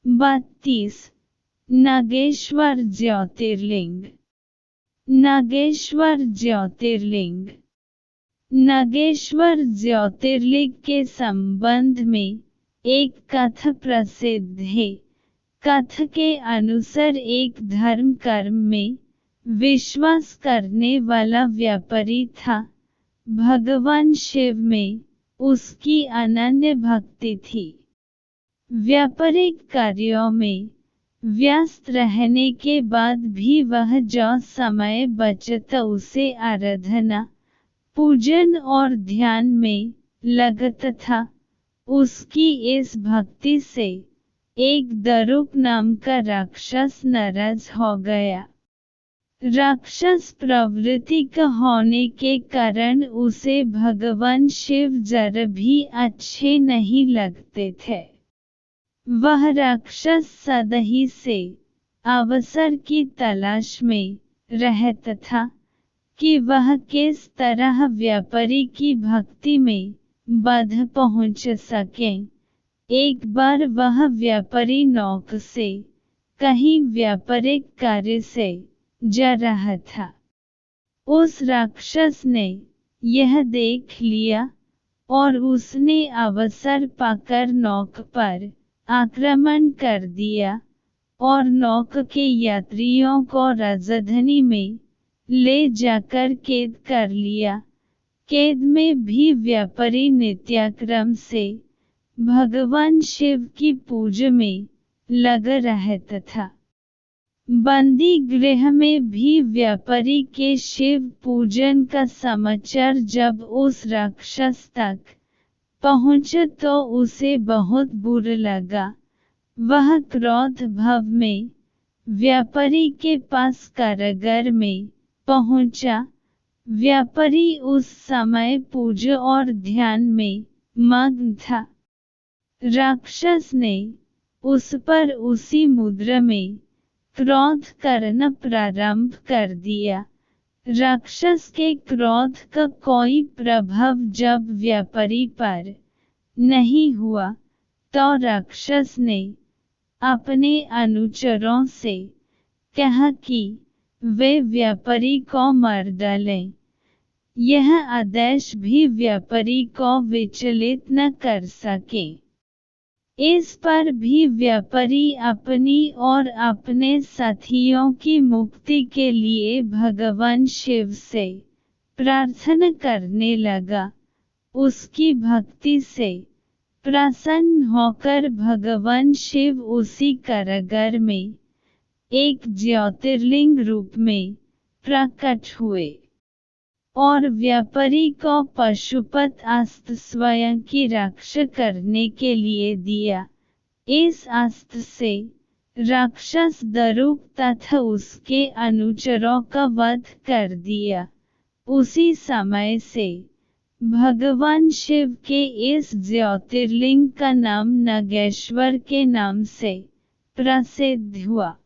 32 नागेश्वर ज्योतिर्लिंग। नागेश्वर ज्योतिर्लिंग। नागेश्वर ज्योतिर्लिंग के संबंध में एक कथा प्रसिद्ध है। कथा के अनुसार एक धर्म कर्म में विश्वास करने वाला व्यापारी था। भगवान शिव में उसकी अनन्य भक्ति थी। व्यापारिक कार्यों में व्यस्त रहने के बाद भी वह जो समय बचता उसे आराधना, पूजन और ध्यान में लगता था। उसकी इस भक्ति से एक दारुक नाम का राक्षस नाराज हो गया। राक्षस प्रवृत्ति का होने के कारण उसे भगवान शिव जरा भी अच्छे नहीं लगते थे। वह राक्षस सदा ही से अवसर की तलाश में रहता था कि वह किस तरह व्यापारी की भक्ति में बाधा पहुंच सके। एक बार वह व्यापारी नौक से कहीं व्यापारिक कार्य से जा रहा था। उस राक्षस ने यह देख लिया और उसने अवसर पाकर नौक पर आक्रमण कर दिया और नौक के यात्रियों को राजधानी में ले जाकर कैद कर लिया। कैद में भी व्यापारी नित्याक्रम से भगवान शिव की पूजा में लगा रहता था। बंदी गृह में भी व्यापारी के शिव पूजन का समाचार जब उस राक्षस तक पहुंचा तो उसे बहुत बुरा लगा। वह क्रोध भाव में व्यापारी के पास कारागार में पहुंचा। व्यापारी उस समय पूजा और ध्यान में मग्न था। राक्षस ने उस पर उसी मुद्रा में क्रोध करना प्रारंभ कर दिया। राक्षस के क्रोध का कोई प्रभाव जब व्यापारी पर नहीं हुआ तो राक्षस ने अपने अनुचरों से कहा कि वे व्यापारी को मार डालें। यह आदेश भी व्यापारी को विचलित न कर सके। इस पर भी व्यापारी अपनी और अपने साथियों की मुक्ति के लिए भगवान शिव से प्रार्थना करने लगा। उसकी भक्ति से प्रसन्न होकर भगवान शिव उसी कारागार में एक ज्योतिर्लिंग रूप में प्रकट हुए और व्यापारी को पशुपत अस्त्र स्वयं की रक्षा करने के लिए दिया। इस अस्त्र से राक्षस दारुक तथा उसके अनुचरों का वध कर दिया। उसी समय से भगवान शिव के इस ज्योतिर्लिंग का नाम नागेश्वर के नाम से प्रसिद्ध हुआ।